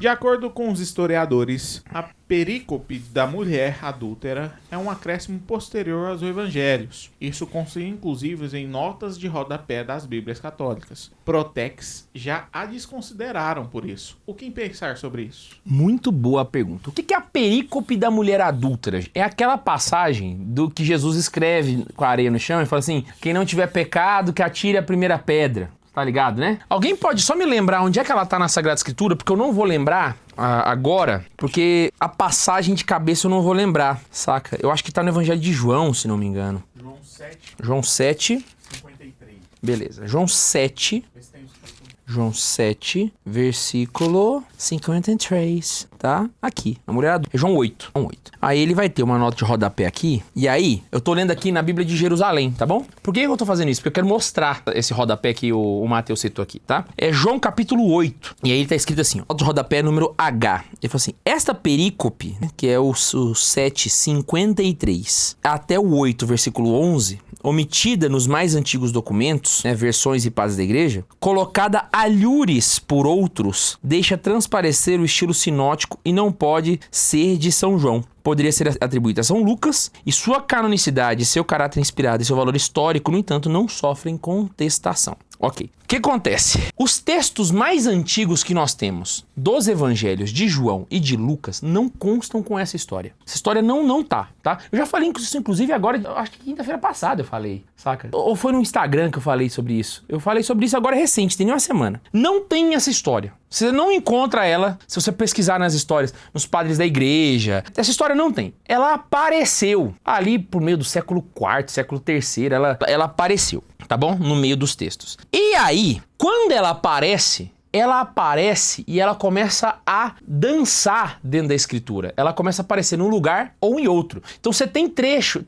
De acordo com os historiadores, a perícope da mulher adúltera é um acréscimo posterior aos evangelhos. Isso consta inclusive em notas de rodapé das Bíblias católicas. Protex já a desconsideraram por isso. O que pensar sobre isso? Muito boa pergunta. O que é a perícope da mulher adúltera? É aquela passagem do que Jesus escreve com a areia no chão e fala assim: quem não tiver pecado, que atire a primeira pedra. Tá ligado, né? Alguém pode só me lembrar onde é que ela tá na Sagrada Escritura? Porque eu não vou lembrar agora, porque a passagem de cabeça eu não vou lembrar, saca? Eu acho que tá no Evangelho de João, se não me engano. João 7. 53. Beleza. João 7, versículo 53, tá? Aqui, a mulher adulta. É João 8. Aí ele vai ter uma nota de rodapé aqui, e aí eu tô lendo aqui na Bíblia de Jerusalém, tá bom? Por que eu tô fazendo isso? Porque eu quero mostrar esse rodapé que o Mateus citou aqui, tá? É João capítulo 8, e aí ele tá escrito assim, nota de rodapé número H. Ele fala assim: esta perícope, que é o 7:53, até o 8, versículo 11, omitida nos mais antigos documentos, né, versões e padres da igreja, colocada alhures por outros, deixa transparecer o estilo sinótico e não pode ser de São João. Poderia ser atribuída a São Lucas, e sua canonicidade, seu caráter inspirado e seu valor histórico, no entanto, não sofrem contestação. Ok. O que acontece? Os textos mais antigos que nós temos dos evangelhos de João e de Lucas não constam com essa história. Essa história não tá? Eu já falei isso, inclusive, agora, acho que quinta-feira passada eu falei, saca? Ou foi no Instagram que eu falei sobre isso. Eu falei sobre isso agora recente, tem nem uma semana. Não tem essa história. Você não encontra ela se você pesquisar nas histórias, nos padres da igreja. Essa história não tem. Ela apareceu ali por meio do século IV, século III, ela apareceu, tá bom? No meio dos textos. E aí, quando ela aparece e ela começa a dançar dentro da escritura. Ela começa a aparecer num lugar ou em outro. Então você tem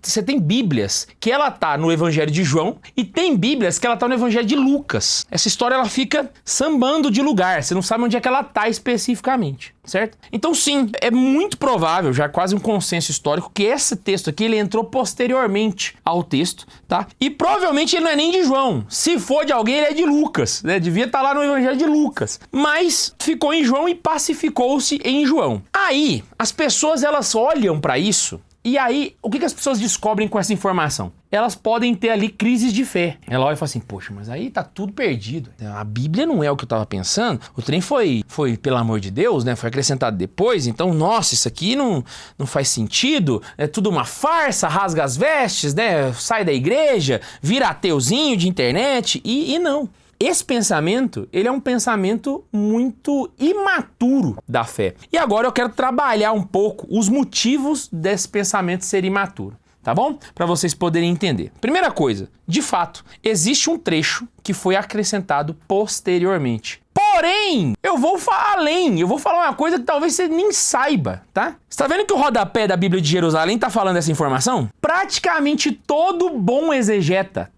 você tem Bíblias que ela tá no Evangelho de João e tem Bíblias que ela tá no Evangelho de Lucas. Essa história ela fica sambando de lugar, você não sabe onde é que ela tá especificamente, certo? Então sim, é muito provável, já quase um consenso histórico, que esse texto aqui ele entrou posteriormente ao texto, tá? E provavelmente ele não é nem de João. Se for de alguém, ele é de Lucas, né? Devia estar lá no Evangelho de Lucas. Mas ficou em João e pacificou-se em João. Aí, as pessoas elas olham para isso. E aí, o que as pessoas descobrem com essa informação? Elas podem ter ali crises de fé. Ela olha e fala assim: poxa, mas aí tá tudo perdido. A Bíblia não é o que eu tava pensando. O trem foi pelo amor de Deus, né? Foi acrescentado depois. Então, nossa, isso aqui não faz sentido. É tudo uma farsa, rasga as vestes, né? Sai da igreja, vira ateuzinho de internet. E não. Esse pensamento, ele é um pensamento muito imaturo da fé. E agora eu quero trabalhar um pouco os motivos desse pensamento ser imaturo, tá bom? Para vocês poderem entender. Primeira coisa, de fato, existe um trecho que foi acrescentado posteriormente. Porém, eu vou falar além, eu vou falar uma coisa que talvez você nem saiba, tá? Você tá vendo que o rodapé da Bíblia de Jerusalém tá falando essa informação? Praticamente todo bom exegeta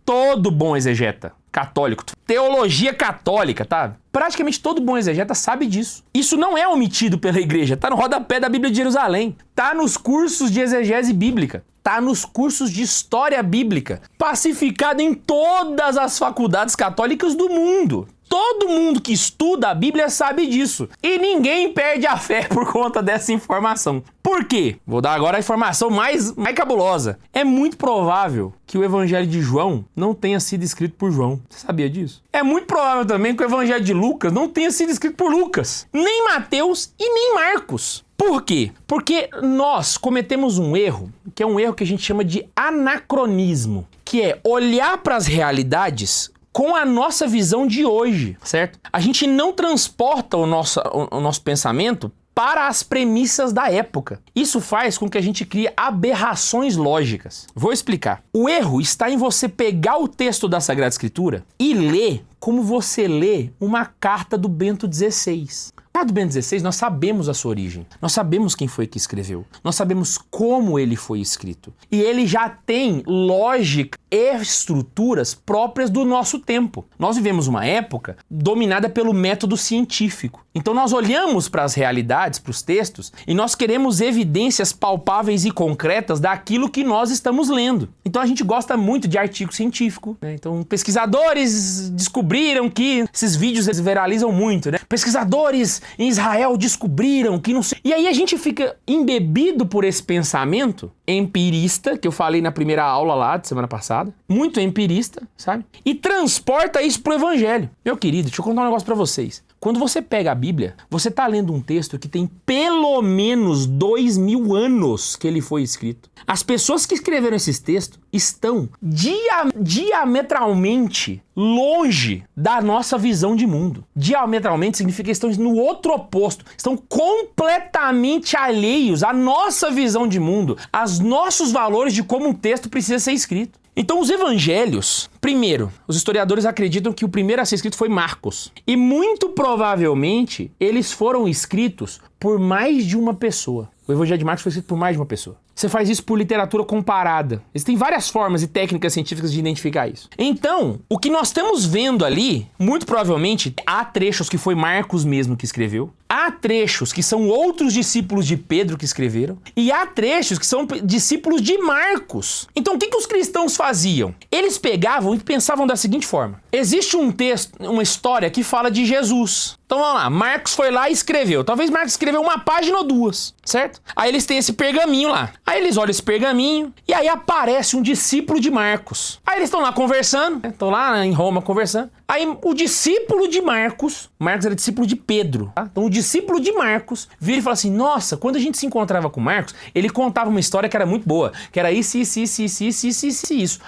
católico, teologia católica, tá? Praticamente todo bom exegeta sabe disso. Isso não é omitido pela igreja, tá no rodapé da Bíblia de Jerusalém, tá nos cursos de exegese bíblica, tá nos cursos de história bíblica, pacificado em todas as faculdades católicas do mundo. Todo mundo que estuda a Bíblia sabe disso. E ninguém perde a fé por conta dessa informação. Por quê? Vou dar agora a informação mais cabulosa. É muito provável que o Evangelho de João não tenha sido escrito por João. Você sabia disso? É muito provável também que o Evangelho de Lucas não tenha sido escrito por Lucas. Nem Mateus e nem Marcos. Por quê? Porque nós cometemos um erro, que é um erro que a gente chama de anacronismo, que é olhar para as realidades com a nossa visão de hoje, certo? A gente não transporta o nosso pensamento para as premissas da época. Isso faz com que a gente crie aberrações lógicas. Vou explicar. O erro está em você pegar o texto da Sagrada Escritura e ler como você lê uma carta do Bento XVI. A do Bento XVI, nós sabemos a sua origem, nós sabemos quem foi que escreveu, nós sabemos como ele foi escrito. E ele já tem lógica e estruturas próprias do nosso tempo. Nós vivemos uma época dominada pelo método científico. Então nós olhamos para as realidades, para os textos, e nós queremos evidências palpáveis e concretas daquilo que nós estamos lendo. Então a gente gosta muito de artigo científico, né? Então pesquisadores descobriram que esses vídeos eles viralizam muito, né? Pesquisadores em Israel descobriram que não sei... E aí a gente fica embebido por esse pensamento empirista, que eu falei na primeira aula lá de semana passada, muito empirista, sabe? E transporta isso pro evangelho. Meu querido, deixa eu contar um negócio pra vocês. Quando você pega a Bíblia, você tá lendo um texto que tem pelo menos 2000 anos que ele foi escrito. As pessoas que escreveram esses textos estão diametralmente longe da nossa visão de mundo. Diametralmente significa que estão no outro oposto. Estão completamente alheios à nossa visão de mundo, aos nossos valores de como um texto precisa ser escrito. Então os evangelhos, primeiro, os historiadores acreditam que o primeiro a ser escrito foi Marcos. E muito provavelmente eles foram escritos por mais de uma pessoa. O evangelho de Marcos foi escrito por mais de uma pessoa. Você faz isso por literatura comparada. Existem várias formas e técnicas científicas de identificar isso. Então, o que nós estamos vendo ali, muito provavelmente, há trechos que foi Marcos mesmo que escreveu. Há trechos que são outros discípulos de Pedro que escreveram. E há trechos que são discípulos de Marcos. Então, o que os cristãos faziam? Eles pegavam e pensavam da seguinte forma. Existe um texto, uma história que fala de Jesus. Então, vamos lá. Marcos foi lá e escreveu. Talvez Marcos escreveu uma página ou duas, certo? Aí eles têm esse pergaminho lá. Aí eles olham esse pergaminho e aí aparece um discípulo de Marcos. Aí eles estão lá conversando, estão lá em Roma conversando. Aí o discípulo de Marcos era discípulo de Pedro, tá? Então o discípulo de Marcos vira e fala assim, nossa, quando a gente se encontrava com Marcos, ele contava uma história que era muito boa, que era isso.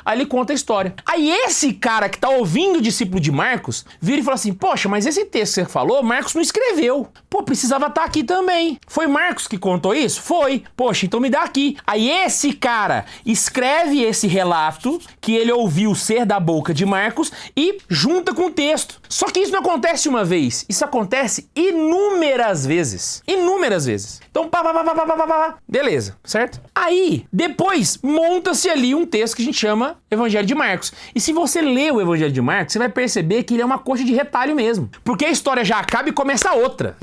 Aí ele conta a história. Aí esse cara que tá ouvindo o discípulo de Marcos vira e fala assim, poxa, mas esse texto que você falou, Marcos não escreveu. Pô, precisava estar aqui também. Foi Marcos que contou isso? Foi. Poxa, então me dá aqui. Aí esse cara escreve esse relato que ele ouviu ser da boca de Marcos e junta com o texto. Só que isso não acontece uma vez. Isso acontece inúmeras vezes. Inúmeras vezes. Então, beleza, certo? Aí, depois, monta-se ali um texto que a gente chama Evangelho de Marcos. E se você lê o Evangelho de Marcos, você vai perceber que ele é uma coxa de retalho mesmo. Porque a história já acaba e começa outra.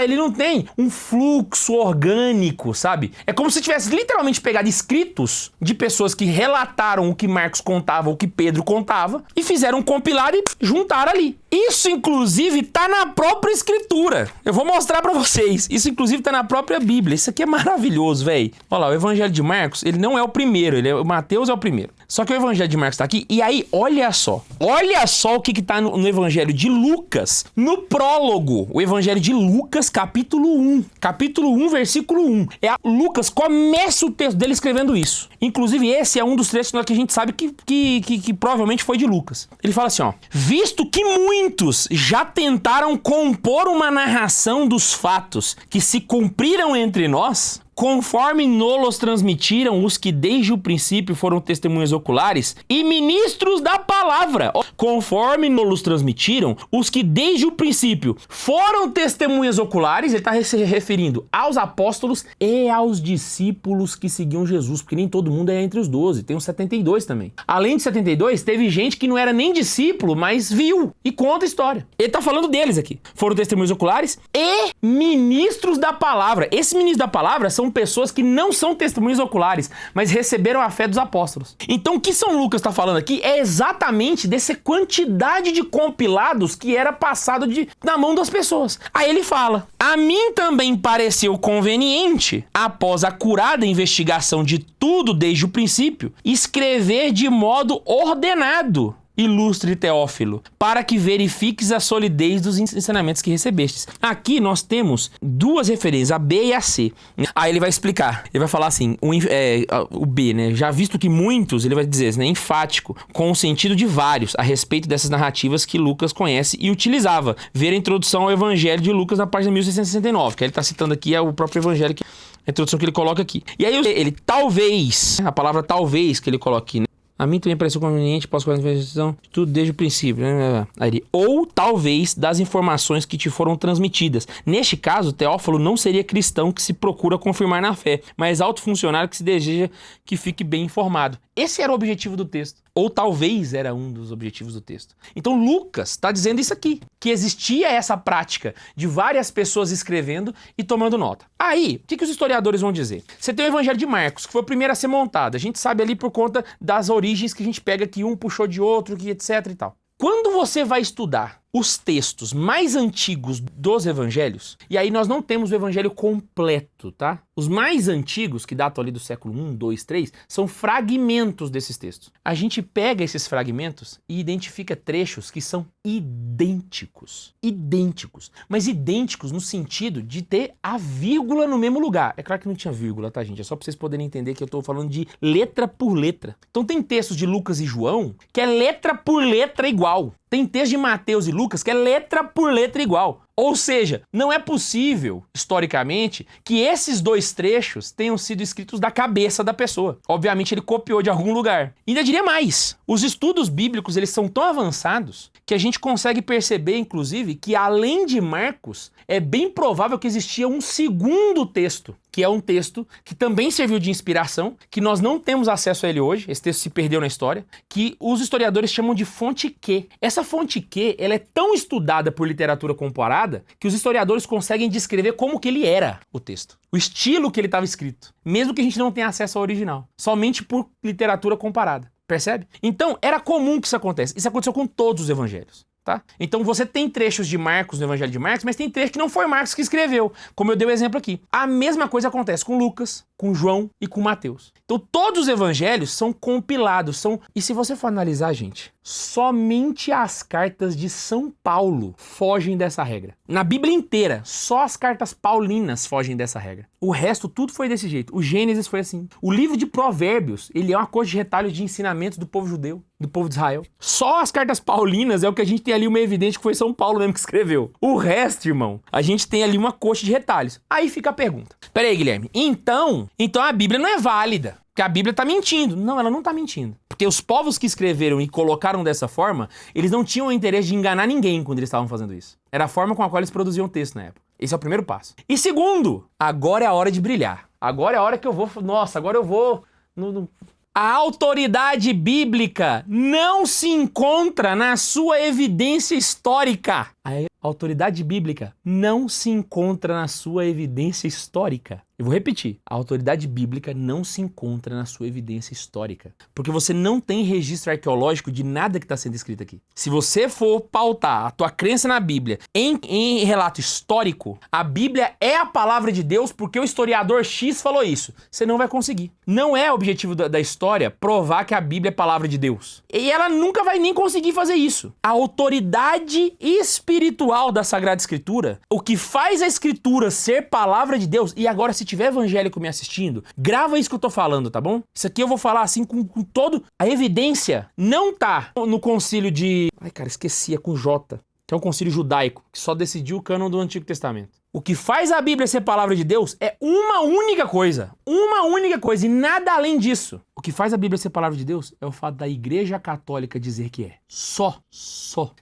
Ele não tem um fluxo orgânico, sabe? É como se tivesse literalmente pegado escritos de pessoas que relataram o que Marcos contava, o que Pedro contava, e fizeram um compilado e juntaram ali. Isso, inclusive, tá na própria escritura. Eu vou mostrar pra vocês. Isso, inclusive, tá na própria Bíblia. Isso aqui é maravilhoso, velho. Olha lá, o Evangelho de Marcos, ele não é o primeiro. O Mateus é o primeiro. Só que o Evangelho de Marcos tá aqui. E aí, olha só. Olha só o que tá no Evangelho de Lucas. No prólogo. O Evangelho de Lucas, capítulo 1. Capítulo 1, versículo 1. Lucas começa o texto dele escrevendo isso. Inclusive, esse é um dos trechos que a gente sabe que provavelmente foi de Lucas. Ele fala assim, ó. Visto que muitos já tentaram compor uma narração dos fatos que se cumpriram entre nós, conforme nos transmitiram os que desde o princípio foram testemunhas oculares e ministros da palavra. Conforme nos transmitiram os que desde o princípio foram testemunhas oculares, ele está se referindo aos apóstolos e aos discípulos que seguiam Jesus, porque nem todo mundo é entre os 12, tem uns 72 também. Além de 72, teve gente que não era nem discípulo, mas viu e conta a história. Ele está falando deles aqui. Foram testemunhas oculares e ministros da palavra. Esses ministros da palavra são pessoas que não são testemunhas oculares, mas receberam a fé dos apóstolos. Então o que São Lucas está falando aqui é exatamente dessa quantidade de compilados que era passado na mão das pessoas. Aí ele fala, a mim também pareceu conveniente, após a curada investigação de tudo desde o princípio, escrever de modo ordenado, ilustre Teófilo, para que verifiques a solidez dos ensinamentos que recebestes. Aqui nós temos duas referências, a B e a C. Aí ele vai explicar, ele vai falar assim, o B, né? Já visto que muitos, ele vai dizer, né, enfático, com o sentido de vários, a respeito dessas narrativas que Lucas conhece e utilizava. Ver a introdução ao Evangelho de Lucas na página 1669, que ele está citando aqui o próprio Evangelho, a introdução que ele coloca aqui. E aí ele talvez, a palavra talvez que ele coloca aqui, né? A mim também pareceu conveniente, posso fazer a decisão de tudo desde o princípio. Aí, ou talvez das informações que te foram transmitidas. Neste caso, Teófilo não seria cristão que se procura confirmar na fé, mas alto funcionário que se deseja que fique bem informado. Esse era o objetivo do texto. Ou talvez era um dos objetivos do texto. Então Lucas está dizendo isso aqui, que existia essa prática de várias pessoas escrevendo e tomando nota. Aí, o que os historiadores vão dizer? Você tem o Evangelho de Marcos, que foi o primeiro a ser montado. A gente sabe ali por conta das origens que a gente pega que um puxou de outro, que etc e tal. Quando você vai estudar os textos mais antigos dos evangelhos, e aí nós não temos o evangelho completo, tá? Os mais antigos, que datam ali do século 1, 2, 3, são fragmentos desses textos. A gente pega esses fragmentos e identifica trechos que são idênticos. Idênticos. Mas idênticos no sentido de ter a vírgula no mesmo lugar. É claro que não tinha vírgula, tá, gente? É só pra vocês poderem entender que eu tô falando de letra por letra. Então tem textos de Lucas e João que é letra por letra igual. Tem texto de Mateus e Lucas que é letra por letra igual. Ou seja, não é possível, historicamente, que esses dois trechos tenham sido escritos da cabeça da pessoa. Obviamente ele copiou de algum lugar. E ainda diria mais, os estudos bíblicos eles são tão avançados que a gente consegue perceber, inclusive, que além de Marcos, é bem provável que existia um segundo texto, que é um texto que também serviu de inspiração, que nós não temos acesso a ele hoje, esse texto se perdeu na história, que os historiadores chamam de fonte Q. Essa fonte Q, ela é tão estudada por literatura comparada que os historiadores conseguem descrever como que ele era, o texto. O estilo que ele estava escrito, mesmo que a gente não tenha acesso ao original, somente por literatura comparada. Percebe? Então, era comum que isso acontecesse. Isso aconteceu com todos os evangelhos. Tá? Então você tem trechos de Marcos no Evangelho de Marcos, mas tem trecho que não foi Marcos que escreveu, como eu dei o exemplo aqui. A mesma coisa acontece com Lucas, com João e com Mateus. Então todos os evangelhos são compilados, e se você for analisar, gente, somente as cartas de São Paulo fogem dessa regra. Na Bíblia inteira, só as cartas paulinas fogem dessa regra. O resto, tudo foi desse jeito. O Gênesis foi assim. O livro de Provérbios, ele é uma coxa de retalho de ensinamentos do povo judeu, do povo de Israel. Só as cartas paulinas é o que a gente tem ali uma evidência que foi São Paulo mesmo que escreveu. O resto, irmão, a gente tem ali uma coxa de retalhos. Aí fica a pergunta. Peraí, Guilherme, então a Bíblia não é válida, porque a Bíblia tá mentindo. Não, ela não tá mentindo. Porque os povos que escreveram e colocaram dessa forma, eles não tinham o interesse de enganar ninguém quando eles estavam fazendo isso. Era a forma com a qual eles produziam o texto na época. Esse é o primeiro passo. E segundo, agora é a hora de brilhar. Agora é a hora que eu vou... Nossa, agora eu vou... A autoridade bíblica não se encontra na sua evidência histórica. A autoridade bíblica não se encontra na sua evidência histórica. Eu vou repetir. A autoridade bíblica não se encontra na sua evidência histórica. Porque você não tem registro arqueológico de nada que está sendo escrito aqui. Se você for pautar a tua crença na Bíblia em relato histórico, a Bíblia é a palavra de Deus porque o historiador X falou isso. Você não vai conseguir. Não é objetivo da história provar que a Bíblia é palavra de Deus. E ela nunca vai nem conseguir fazer isso. A autoridade espiritual da Sagrada Escritura, o que faz a Escritura ser palavra de Deus, e agora se tiver evangélico me assistindo, grava isso que eu tô falando, tá bom? Isso aqui eu vou falar assim com todo... A evidência não tá no concílio de... Ai, cara, esqueci, é com J. Que é um concílio judaico, que só decidiu o cânon do Antigo Testamento. O que faz a Bíblia ser palavra de Deus é uma única coisa. Uma única coisa e nada além disso. O que faz a Bíblia ser palavra de Deus é o fato da Igreja Católica dizer que é. Só.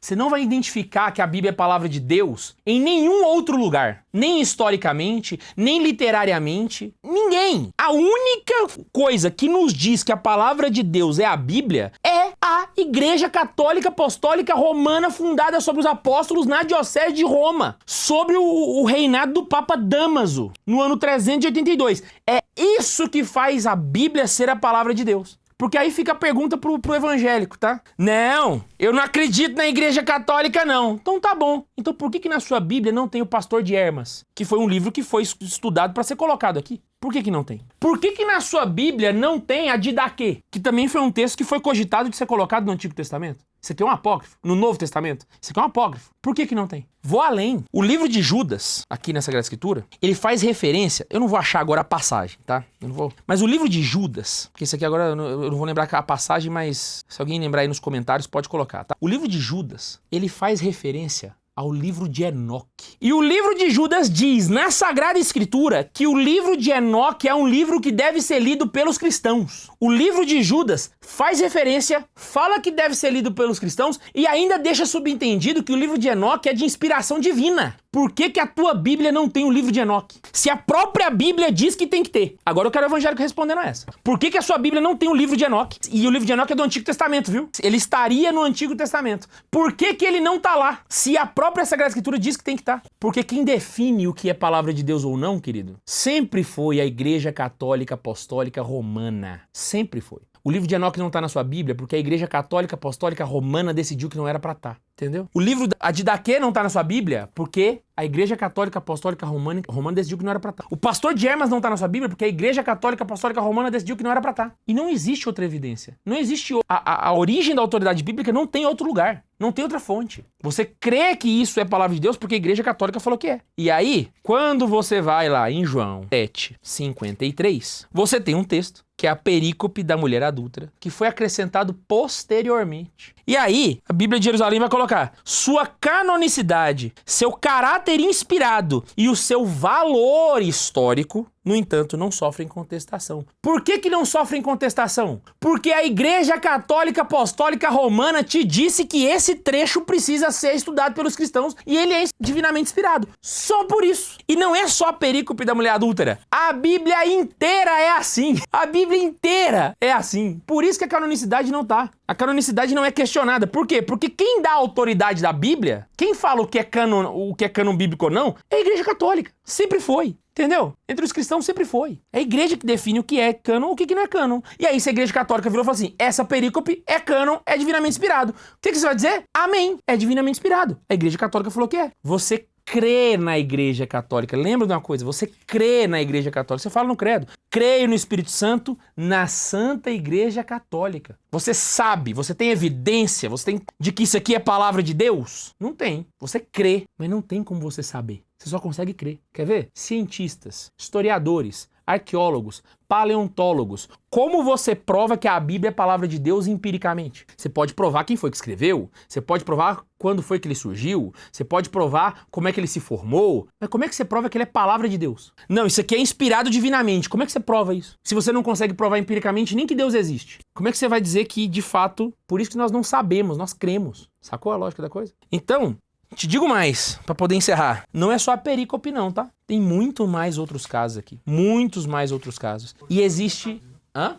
Você não vai identificar que a Bíblia é palavra de Deus em nenhum outro lugar. Nem historicamente, nem literariamente. Ninguém. A única coisa que nos diz que a palavra de Deus é a Bíblia é a Igreja Católica Apostólica Romana fundada sobre os apóstolos na Diocese de Roma. Sobre o reinado do Papa Dámaso, no ano 382. É isso que faz a Bíblia ser a palavra de Deus. Porque aí fica a pergunta pro evangélico, tá? Não, eu não acredito na Igreja Católica, não. Então tá bom. Então por que na sua Bíblia não tem o Pastor de Hermas? Que foi um livro que foi estudado para ser colocado aqui. Por que não tem? Por que na sua Bíblia não tem a Didaquê? Que também foi um texto que foi cogitado de ser colocado no Antigo Testamento. Isso aqui é um apócrifo. No Novo Testamento, isso aqui é um apócrifo. Por que não tem? Vou além. O livro de Judas, aqui na Sagrada Escritura, ele faz referência... Eu não vou achar agora a passagem, tá? Eu não vou... Mas o livro de Judas, porque isso aqui agora eu não vou lembrar a passagem, mas se alguém lembrar aí nos comentários, pode colocar, tá? O livro de Judas, ele faz referência ao livro de Enoque. E o livro de Judas diz na Sagrada Escritura que o livro de Enoque é um livro que deve ser lido pelos cristãos. O livro de Judas faz referência, fala que deve ser lido pelos cristãos e ainda deixa subentendido que o livro de Enoque é de inspiração divina. Por que que a tua Bíblia não tem o livro de Enoque? Se a própria Bíblia diz que tem que ter. Agora eu quero o evangélico respondendo a essa. Por que que a sua Bíblia não tem o livro de Enoque? E o livro de Enoque é do Antigo Testamento, viu? Ele estaria no Antigo Testamento. Por que que ele não tá lá? Se a própria Sagrada Escritura diz que tem que estar. Porque quem define o que é palavra de Deus ou não, querido, sempre foi a Igreja Católica Apostólica Romana. Sempre foi. O livro de Enoque não está na sua Bíblia porque a Igreja Católica Apostólica Romana decidiu que não era para estar. Entendeu? O livro de Daquê não está na sua Bíblia porque a Igreja Católica Apostólica Romana decidiu que não era para estar. O pastor de Hermas não está na sua Bíblia porque a Igreja Católica Apostólica Romana decidiu que não era para estar. E não existe outra evidência. Não existe... A origem da autoridade bíblica não tem outro lugar. Não tem outra fonte. Você crê que isso é palavra de Deus porque a Igreja Católica falou que é. E aí, quando você vai lá em João 7:53, você tem um texto que é a perícope da mulher adúltera, que foi acrescentado posteriormente. E aí, a Bíblia de Jerusalém vai colocar sua canonicidade, seu caráter inspirado e o seu valor histórico, no entanto, não sofrem contestação. Por que que não sofrem contestação? Porque a Igreja Católica Apostólica Romana te disse que esse trecho precisa ser estudado pelos cristãos e ele é divinamente inspirado. Só por isso. E não é só a perícope da mulher adúltera. A Bíblia inteira é assim. A Bíblia inteira é assim. Por isso que a canonicidade não tá. A canonicidade não é questionada. Por quê? Porque quem dá a autoridade da Bíblia, quem fala o que é cânon bíblico ou não, é a Igreja Católica. Sempre foi. Entendeu? Entre os cristãos sempre foi. É a igreja que define o que é cânon e o que não é cânon. E aí, se a Igreja Católica virou e falou assim, essa perícope é cânon, é divinamente inspirado. O que você vai dizer? Amém. É divinamente inspirado. A Igreja Católica falou que é. Você crê na Igreja Católica. Lembra de uma coisa? Você crê na Igreja Católica. Você fala no credo. Creio no Espírito Santo, na Santa Igreja Católica. Você sabe, você tem evidência, você tem de que isso aqui é palavra de Deus? Não tem. Você crê, mas não tem como você saber. Você só consegue crer. Quer ver? Cientistas, historiadores, arqueólogos, paleontólogos. Como você prova que a Bíblia é palavra de Deus empiricamente? Você pode provar quem foi que escreveu, você pode provar quando foi que ele surgiu, você pode provar como é que ele se formou, mas como é que você prova que ele é palavra de Deus? Não, isso aqui é inspirado divinamente. Como é que você prova isso? Se você não consegue provar empiricamente nem que Deus existe, como é que você vai dizer que, de fato, por isso que nós não sabemos, nós cremos? Sacou a lógica da coisa? Então, te digo mais, pra poder encerrar. Não é só a perícope não, tá? Tem muito mais outros casos aqui. Muitos mais outros casos. E existe... Hã?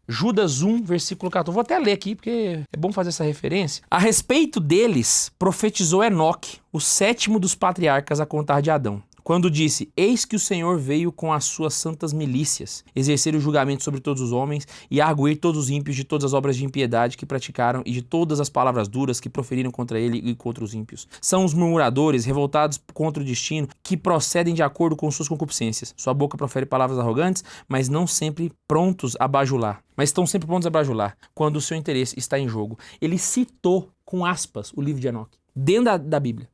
Judas 1, versículo 14. Vou até ler aqui, porque é bom fazer essa referência. A respeito deles, profetizou Enoque, o sétimo dos patriarcas a contar de Adão, quando disse, eis que o Senhor veio com as suas santas milícias, exercer o julgamento sobre todos os homens e arguir todos os ímpios de todas as obras de impiedade que praticaram e de todas as palavras duras que proferiram contra ele e contra os ímpios. São os murmuradores, revoltados contra o destino, que procedem de acordo com suas concupiscências. Sua boca profere palavras arrogantes, mas não sempre prontos a bajular. Mas estão sempre prontos a bajular, quando o seu interesse está em jogo. Ele citou, com aspas, o livro de Enoque, dentro da Bíblia.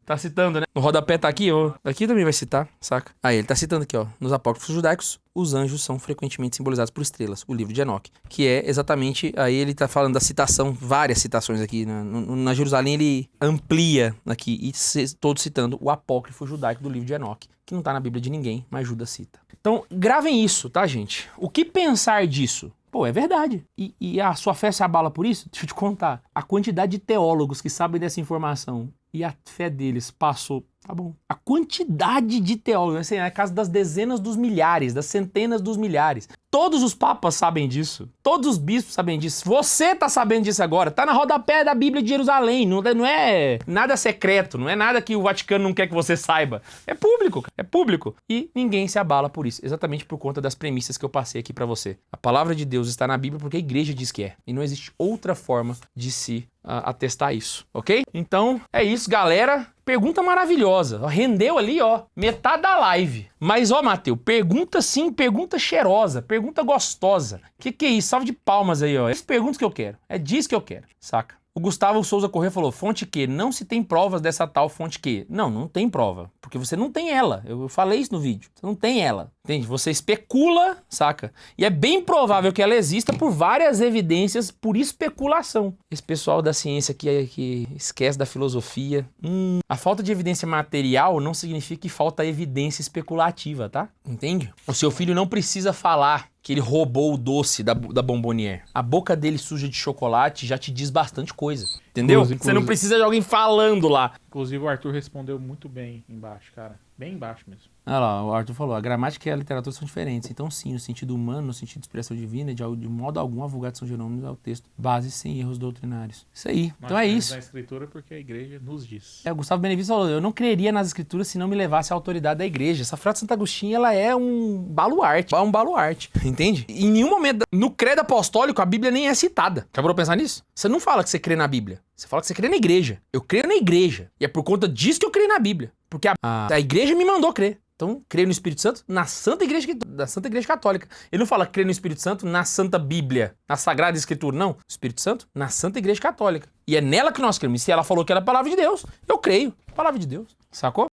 Tá citando, né? No rodapé tá aqui, ó. Aqui também vai citar, saca? Aí ele tá citando aqui, ó. Nos apócrifos judaicos, os anjos são frequentemente simbolizados por estrelas. O livro de Enoque. Que é exatamente... Aí ele tá falando da citação, várias citações aqui. Na Jerusalém ele amplia aqui, e todos citando o apócrifo judaico do livro de Enoque. Que não tá na Bíblia de ninguém, mas Judas cita. Então, gravem isso, tá, gente? O que pensar disso? Pô, é verdade. E a sua fé se abala por isso? Deixa eu te contar. A quantidade de teólogos que sabem dessa informação e a fé deles passou... Tá bom. A quantidade de teólogos, assim, é a casa das dezenas dos milhares, das centenas dos milhares. Todos os papas sabem disso. Todos os bispos sabem disso. Você tá sabendo disso agora. Tá na rodapé da Bíblia de Jerusalém. Não é nada secreto. Não é nada que o Vaticano não quer que você saiba. É público, cara. É público. E ninguém se abala por isso. Exatamente por conta das premissas que eu passei aqui pra você. A palavra de Deus está na Bíblia porque a igreja diz que é. E não existe outra forma de se atestar isso, ok? Então, é isso, galera. Pergunta maravilhosa. Rendeu ali, ó, metade da live. Mas, ó, Mateus, pergunta sim, pergunta cheirosa, pergunta gostosa. Que é isso? Salve de palmas aí, ó. Essas perguntas que eu quero. É disso que eu quero, saca? O Gustavo Souza Corrêa falou, fonte Q, não se tem provas dessa tal fonte Q. Não, não tem prova, porque você não tem ela. Eu falei isso no vídeo, você não tem ela, entende? Você especula, saca? E é bem provável que ela exista por várias evidências, por especulação. Esse pessoal da ciência que esquece da filosofia. A falta de evidência material não significa que falta evidência especulativa, tá? Entende? O seu filho não precisa falar que ele roubou o doce da Bombonier. A boca dele suja de chocolate já te diz bastante coisa, entendeu? Você não precisa de alguém falando lá. Inclusive o Arthur respondeu muito bem embaixo, cara. Bem embaixo mesmo. Olha lá, o Arthur falou, a gramática e a literatura são diferentes. Então sim, no sentido humano, no sentido de expressão divina, de modo algum a Vulgata de São Jerônimo é o texto base sem erros doutrinários. Isso aí, então é isso. Na escritura porque a igreja nos diz. O Gustavo Benevides falou, eu não creria nas escrituras se não me levasse a autoridade da igreja. Essa frase de Santo Agostinho, ela é um baluarte, entende? Em nenhum momento, no credo apostólico, a Bíblia nem é citada. Já parou pra pensar nisso? Você não fala que você crê na Bíblia. Você fala que você crê na igreja. Eu creio na igreja. E é por conta disso que eu creio na Bíblia. Porque a igreja me mandou crer. Então, creio no Espírito Santo na Santa Igreja Católica. Ele não fala creio no Espírito Santo na Santa Bíblia, na Sagrada Escritura, não. Espírito Santo na Santa Igreja Católica. E é nela que nós cremos. E se ela falou que era a palavra de Deus, eu creio. Palavra de Deus. Sacou?